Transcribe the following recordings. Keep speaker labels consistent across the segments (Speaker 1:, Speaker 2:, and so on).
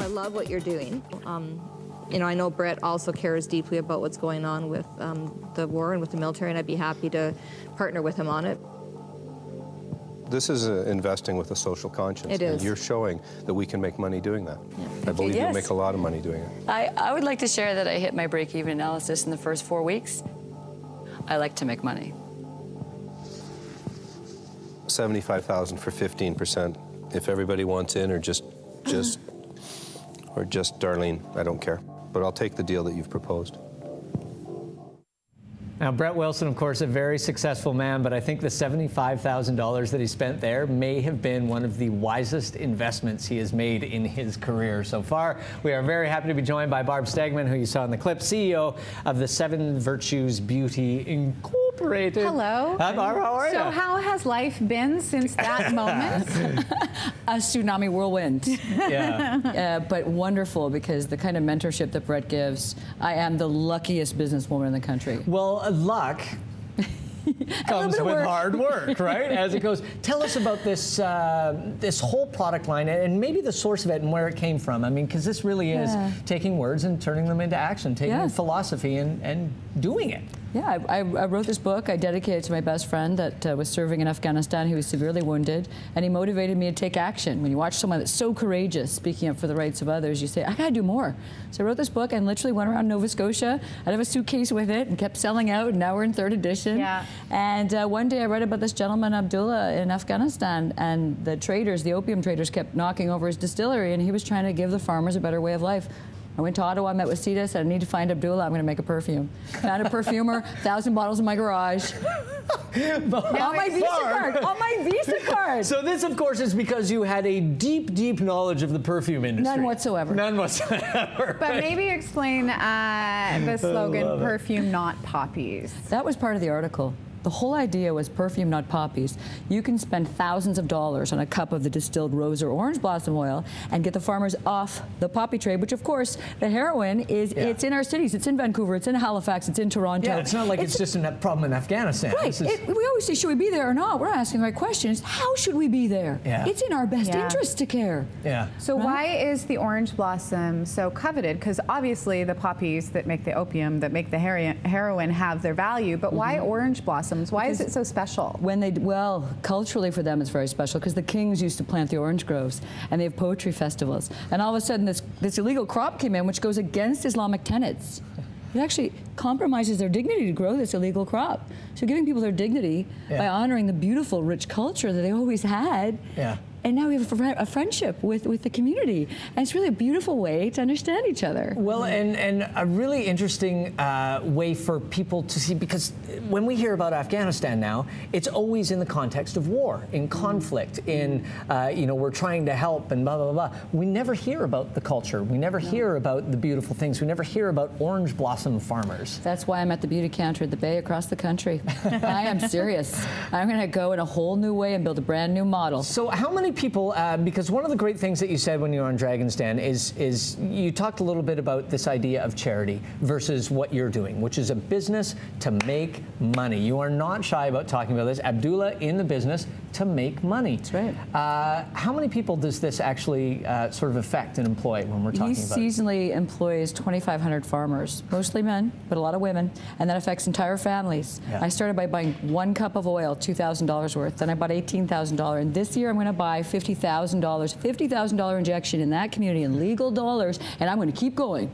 Speaker 1: I love what you're doing. You know, I know Brett also cares deeply about what's going on with the war and with the military, and I'd be happy to partner with him on it.
Speaker 2: This is investing with a social conscience.
Speaker 1: It is.
Speaker 2: And you're showing that we can make money doing that.
Speaker 1: Yeah.
Speaker 2: I believe
Speaker 3: Yes.
Speaker 2: you'll make a lot of money doing it.
Speaker 3: I would like to share that I hit my break-even analysis in the first 4 weeks. I like to make money.
Speaker 2: $75,000 for 15%. If everybody wants in, or just Darlene, I don't care. But I'll take the deal that you've proposed.
Speaker 4: Now, Brett Wilson, of course, a very successful man, but I think the $75,000 that he spent there may have been one of the wisest investments he has made in his career so far. We are very happy to be joined by Barb Stegemann, who you saw in the clip, CEO of the 7 Virtues Beauty Incorporated.
Speaker 5: Hello.
Speaker 4: Hi, Barb, how are you?
Speaker 5: So how has life been since that moment?
Speaker 3: A tsunami whirlwind.
Speaker 4: Yeah.
Speaker 3: But wonderful, because the kind of mentorship that Brett gives, I am the luckiest businesswoman in the country.
Speaker 4: Well, luck comes with hard work, right? As it goes. Tell us about this this whole product line and maybe the source of it and where it came from. I mean, because this really is taking words and turning them into action, taking philosophy and doing it.
Speaker 3: Yeah, I wrote this book. I dedicated it to my best friend that was serving in Afghanistan, who was severely wounded, and he motivated me to take action. When you watch someone that's so courageous, speaking up for the rights of others, you say, I gotta do more. So I wrote this book and literally went around Nova Scotia. I'd have a suitcase with it and kept selling out, and now we're in 3rd edition.
Speaker 5: Yeah.
Speaker 3: And one day I read about this gentleman, Abdullah, in Afghanistan, and the traders, the opium traders, kept knocking over his distillery, and he was trying to give the farmers a better way of life. I went to Ottawa, met with Sita, said, I need to find Abdullah, I'm going to make a perfume. Found a perfumer, 1,000 bottles in my garage. On my Visa card, on my Visa card.
Speaker 4: So this, of course, is because you had a deep, deep knowledge of the perfume industry.
Speaker 3: None whatsoever.
Speaker 4: None whatsoever.
Speaker 5: But maybe explain the slogan, perfume, not poppies.
Speaker 3: That was part of the article. The whole idea was perfume, not poppies. You can spend thousands of dollars on a cup of the distilled rose or orange blossom oil and get the farmers off the poppy trade, which, of course, the heroin is, it's in our cities. It's in Vancouver, it's in Halifax, it's in Toronto.
Speaker 4: Yeah, it's not like it's just a problem in Afghanistan.
Speaker 3: Right. We always say, should we be there or not? We're asking the right question. It's how should we be there?
Speaker 4: Yeah.
Speaker 3: It's in our best interest to care.
Speaker 4: Yeah.
Speaker 5: So why is the orange blossom so coveted? Because obviously the poppies that make the opium, that make the heroin have their value, but why orange blossoms? Why is it so special?
Speaker 3: Well, culturally for them it's very special because the kings used to plant the orange groves and they have poetry festivals. And all of a sudden this illegal crop came in which goes against Islamic tenets. It actually compromises their dignity to grow this illegal crop. So giving people their dignity by honoring the beautiful, rich culture that they always had.
Speaker 4: Yeah.
Speaker 3: And now we have a friendship with the community. And it's really a beautiful way to understand each other.
Speaker 4: Well, and a really interesting way for people to see, because when we hear about Afghanistan now, it's always in the context of war, in conflict, in, you know, we're trying to help and blah, blah, blah. We never hear about the culture. We never hear about the beautiful things. We never hear about orange blossom farmers.
Speaker 3: That's why I'm at the beauty counter at the Bay across the country. I am serious. I'm going to go in a whole new way and build a brand new model.
Speaker 4: So how many people, because one of the great things that you said when you were on Dragon's Den is you talked a little bit about this idea of charity versus what you're doing, which is a business to make money. You are not shy about talking about this. Abdullah in the business to make money.
Speaker 3: That's right.
Speaker 4: How many people does this actually sort of affect and employ when we're talking about it?
Speaker 3: He seasonally employs 2,500 farmers, mostly men, but a lot of women, and that affects entire families.
Speaker 4: Yeah.
Speaker 3: I started by buying 1 cup of oil, $2,000 worth. Then I bought $18,000, and this year I'm going to buy $50,000 injection in that community in legal dollars, and I'm going to keep going.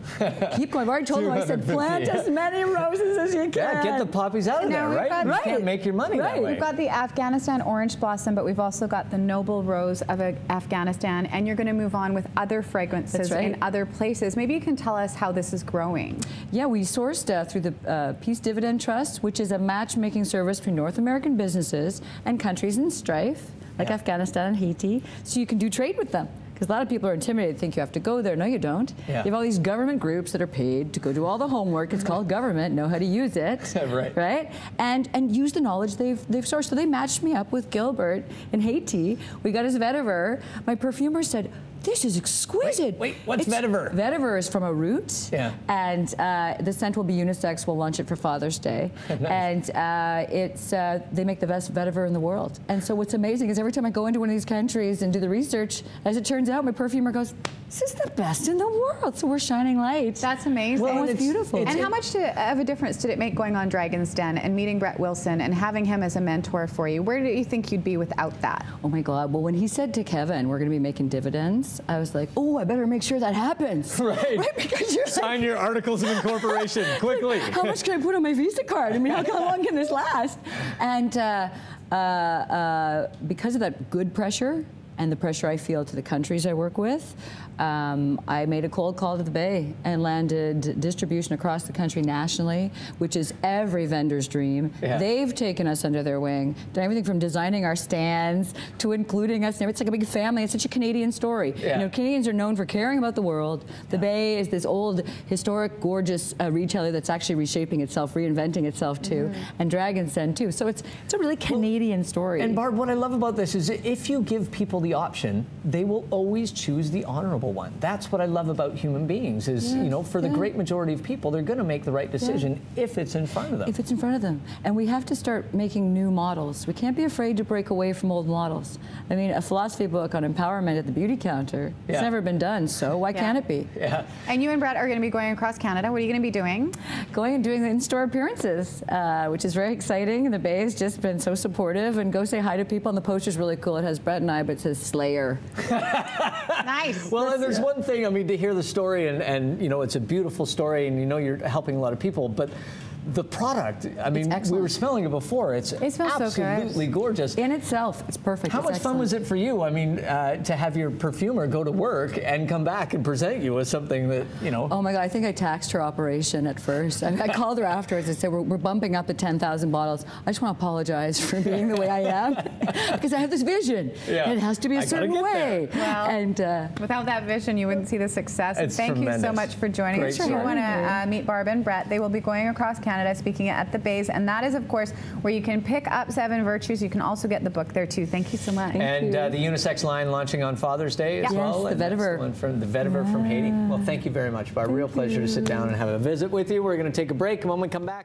Speaker 3: Keep going. I've already told them, I said, plant as many roses as you can.
Speaker 4: Yeah, get the poppies out of there, right? You can't make your money that way.
Speaker 5: We've got the Afghanistan orange blossom, but we've also got the noble rose of Afghanistan, and you're going to move on with other fragrances in other places. Maybe you can tell us how this is growing.
Speaker 3: Yeah, we sourced through the Peace Dividend Trust, which is a matchmaking service between North American businesses and countries in strife, like Afghanistan and Haiti, so you can do trade with them. Because a lot of people are intimidated, think you have to go there. No, you don't. You have all these government groups that are paid to go do all the homework. It's called government, know how to use it. Right? And use the knowledge they've sourced. So they matched me up with Gilbert in Haiti. We got his vetiver. My perfumer said, this is exquisite.
Speaker 4: Wait, what's vetiver?
Speaker 3: Vetiver is from a root.
Speaker 4: Yeah.
Speaker 3: And the scent will be unisex. We'll launch it for Father's Day.
Speaker 4: Nice.
Speaker 3: And they make the best vetiver in the world. And so what's amazing is every time I go into one of these countries and do the research, as it turns out, my perfumer goes, this is the best in the world. So we're shining light.
Speaker 5: That's amazing.
Speaker 3: Well, it's beautiful.
Speaker 5: And how much of a difference did it make going on Dragon's Den and meeting Brett Wilson and having him as a mentor for you? Where do you think you'd be without that?
Speaker 3: Oh my God. Well, when he said to Kevin, we're going to be making dividends, I was like, oh, I better make sure that happens.
Speaker 4: Right.
Speaker 3: Because you're
Speaker 4: Sign your articles of incorporation quickly.
Speaker 3: How much can I put on my Visa card? I mean, how long can this last? And because of that good pressure and the pressure I feel to the countries I work with, I made a cold call to the Bay and landed distribution across the country nationally, which is every vendor's dream.
Speaker 4: Yeah.
Speaker 3: They've taken us under their wing, done everything from designing our stands to including us. It's like a big family. It's such a Canadian story.
Speaker 4: Yeah.
Speaker 3: You know, Canadians are known for caring about the world. The Bay is this old, historic, gorgeous retailer that's actually reshaping itself, reinventing itself too, and Dragon's Den too. So it's a really Canadian story.
Speaker 4: And Barb, what I love about this is if you give people the option, they will always choose the honorable one. That's what I love about human beings is, you know, for the great majority of people, they're going to make the right decision if it's in front of them.
Speaker 3: If it's in front of them. And we have to start making new models. We can't be afraid to break away from old models. I mean, a philosophy book on empowerment at the beauty counter, it's never been done, so why can't it be?
Speaker 4: Yeah.
Speaker 5: And you and Brett are going to be going across Canada. What are you going to be doing?
Speaker 3: Going and doing the in-store appearances, which is very exciting. And the Bay has just been so supportive. And go say hi to people. And the poster's really cool. It has Brett and I, but it says Slayer.
Speaker 5: Nice.
Speaker 4: Well, there's one thing, I mean, to hear the story, and you know, it's a beautiful story, and you know you're helping a lot of people, but the product, I mean, we were smelling it before. It smells absolutely gorgeous.
Speaker 3: In itself, it's perfect.
Speaker 4: How much fun was it for you? I mean, to have your perfumer go to work and come back and present you with something that, you know.
Speaker 3: Oh my God, I think I taxed her operation at first. I called her afterwards and said, we're bumping up to 10,000 bottles. I just want to apologize for being the way I am because I have this vision.
Speaker 4: Yeah.
Speaker 3: And it has to be a certain way.
Speaker 5: Well,
Speaker 3: and
Speaker 5: without that vision, you wouldn't see the success.
Speaker 4: It's
Speaker 5: Thank you so much for joining us. If you want to meet Barb and Brett, they will be going across Canada speaking at the Bays, and that is, of course, where you can pick up 7 Virtues. You can also get the book there, too. Thank you so much.
Speaker 4: And the unisex line launching on Father's Day as well.
Speaker 3: Yes, the vetiver.
Speaker 4: The vetiver from Haiti. Well, thank you very much, Barb. Real pleasure to sit down and have a visit with you. We're going to take a break. When we come back.